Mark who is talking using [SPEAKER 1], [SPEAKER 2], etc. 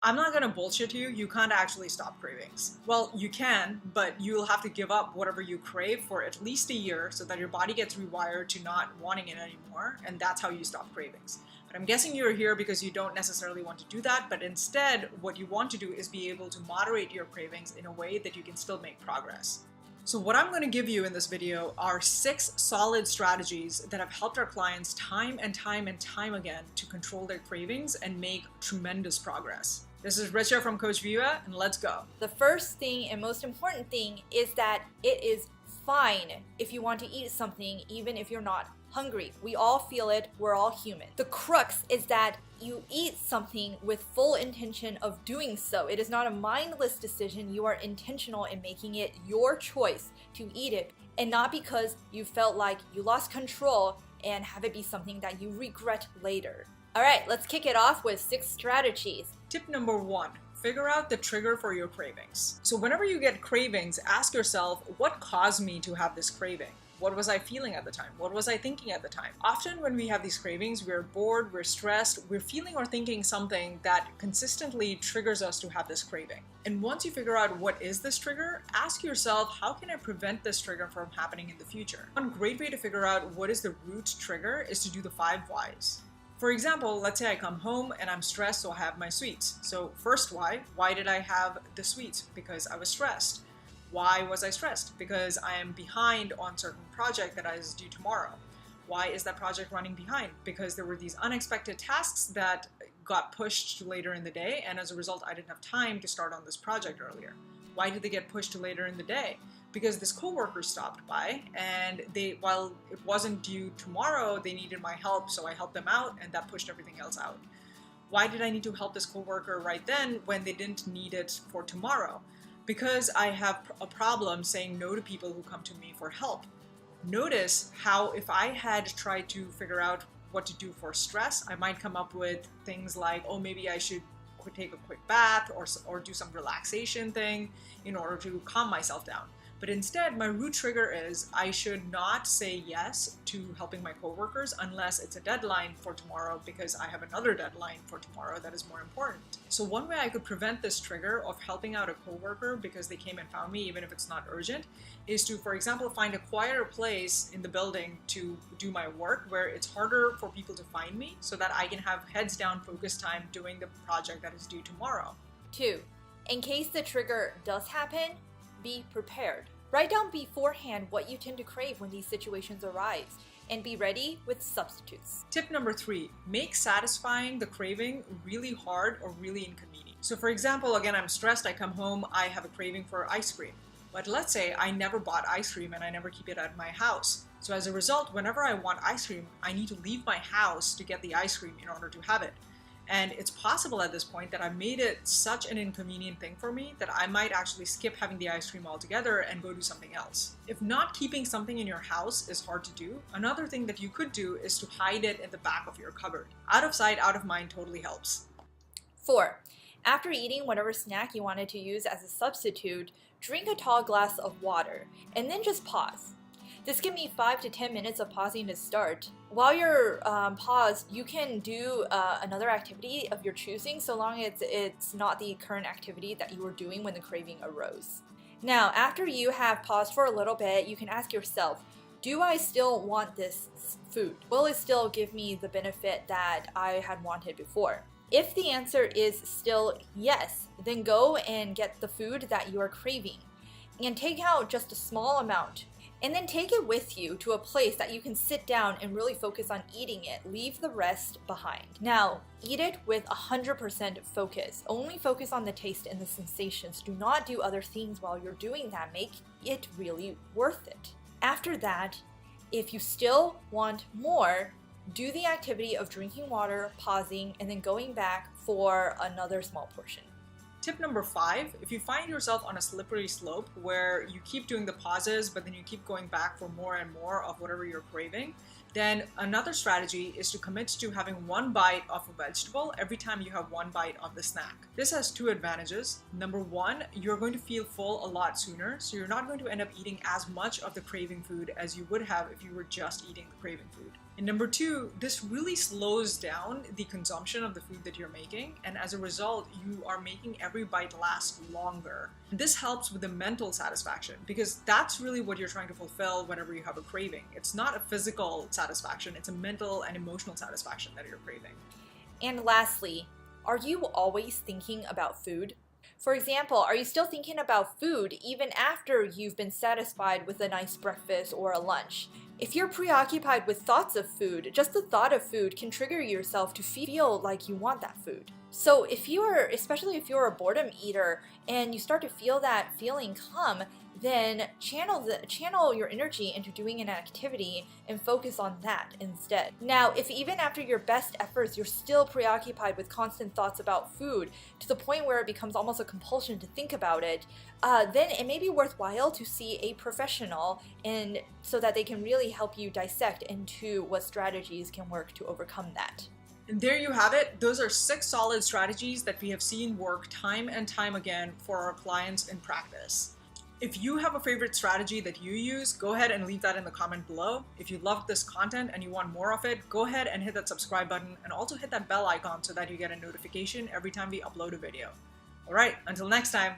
[SPEAKER 1] I'm not gonna bullshit you, you can't actually stop cravings. Well, you can, but you'll have to give up whatever you crave for at least a year so that your body gets rewired to not wanting it anymore, and that's how you stop cravings. But I'm guessing you're here because you don't necessarily want to do that, but instead, what you want to do is be able to moderate your cravings in a way that you can still make progress. So what I'm going to give you in this video are 6 solid strategies that have helped our clients time and time and time again to control their cravings and make tremendous progress. This is Richa from Coach Viva, and let's go.
[SPEAKER 2] The first thing and most important thing is that it is fine if you want to eat something even if you're not hungry. We all feel it, we're all human. The crux is that you eat something with full intention of doing so. It is not a mindless decision. You are intentional in making it your choice to eat it, and not because you felt like you lost control and have it be something that you regret later. All right, let's kick it off with 6 strategies.
[SPEAKER 1] Tip number 1. Figure out the trigger for your cravings. So whenever you get cravings, ask yourself, what caused me to have this craving? What was I feeling at the time? What was I thinking at the time? Often when we have these cravings, we're bored, we're stressed, we're feeling or thinking something that consistently triggers us to have this craving. And once you figure out what is this trigger, ask yourself, how can I prevent this trigger from happening in the future? One great way to figure out what is the root trigger is to do the 5 whys. For example, let's say I come home and I'm stressed, so I have my sweets. So first why did I have the sweets? Because I was stressed. Why was I stressed? Because I am behind on certain project that is due tomorrow. Why is that project running behind? Because there were these unexpected tasks that got pushed to later in the day, and as a result, I didn't have time to start on this project earlier. Why did they get pushed to later in the day? Because this coworker stopped by, and while it wasn't due tomorrow, they needed my help, so I helped them out, and that pushed everything else out. Why did I need to help this coworker right then when they didn't need it for tomorrow? Because I have a problem saying no to people who come to me for help. Notice how if I had tried to figure out what to do for stress, I might come up with things like, oh, maybe I should take a quick bath or do some relaxation thing in order to calm myself down. But instead, my root trigger is I should not say yes to helping my coworkers unless it's a deadline for tomorrow, because I have another deadline for tomorrow that is more important. So one way I could prevent this trigger of helping out a coworker because they came and found me, even if it's not urgent, is to, for example, find a quieter place in the building to do my work where it's harder for people to find me so that I can have heads down focus time doing the project that is due tomorrow.
[SPEAKER 2] 2. In case the trigger does happen, be prepared. Write down beforehand what you tend to crave when these situations arise, and be ready with substitutes.
[SPEAKER 1] Tip number 3, make satisfying the craving really hard or really inconvenient. So for example, again, I'm stressed, I come home, I have a craving for ice cream. But let's say I never bought ice cream and I never keep it at my house. So as a result, whenever I want ice cream, I need to leave my house to get the ice cream in order to have it. And it's possible at this point that I've made it such an inconvenient thing for me that I might actually skip having the ice cream altogether and go do something else. If not keeping something in your house is hard to do, another thing that you could do is to hide it in the back of your cupboard. Out of sight, out of mind totally helps.
[SPEAKER 2] 4. After eating whatever snack you wanted to use as a substitute, drink a tall glass of water, and then just pause. This gives me 5 to 10 minutes of pausing to start. While you're paused, you can do another activity of your choosing, so long as it's not the current activity that you were doing when the craving arose. Now, after you have paused for a little bit, you can ask yourself, do I still want this food? Will it still give me the benefit that I had wanted before? If the answer is still yes, then go and get the food that you are craving, and take out just a small amount. And then take it with you to a place that you can sit down and really focus on eating it. Leave the rest behind. Now, eat it with 100% focus. Only focus on the taste and the sensations. Do not do other things while you're doing that. Make it really worth it. After that, if you still want more, do the activity of drinking water, pausing, and then going back for another small portion.
[SPEAKER 1] Tip number 5, if you find yourself on a slippery slope where you keep doing the pauses, but then you keep going back for more and more of whatever you're craving, then another strategy is to commit to having 1 bite of a vegetable every time you have 1 bite of the snack. This has 2 advantages. Number 1, you're going to feel full a lot sooner, so you're not going to end up eating as much of the craving food as you would have if you were just eating the craving food. And number two, this really slows down the consumption of the food that you're making, and as a result, you are making every bite last longer. This helps with the mental satisfaction because that's really what you're trying to fulfill whenever you have a craving. It's not a physical satisfaction, it's a mental and emotional satisfaction that you're craving.
[SPEAKER 2] And lastly, are you always thinking about food? For example, are you still thinking about food even after you've been satisfied with a nice breakfast or a lunch? If you're preoccupied with thoughts of food, just the thought of food can trigger yourself to feel like you want that food. So especially if you're a boredom eater and you start to feel that feeling come, then channel your energy into doing an activity and focus on that instead. Now, if even after your best efforts, you're still preoccupied with constant thoughts about food to the point where it becomes almost a compulsion to think about it, then it may be worthwhile to see a professional and so that they can really help you dissect into what strategies can work to overcome that.
[SPEAKER 1] And there you have it. Those are 6 solid strategies that we have seen work time and time again for our clients in practice. If you have a favorite strategy that you use, go ahead and leave that in the comment below. If you loved this content and you want more of it, go ahead and hit that subscribe button and also hit that bell icon so that you get a notification every time we upload a video. All right, until next time.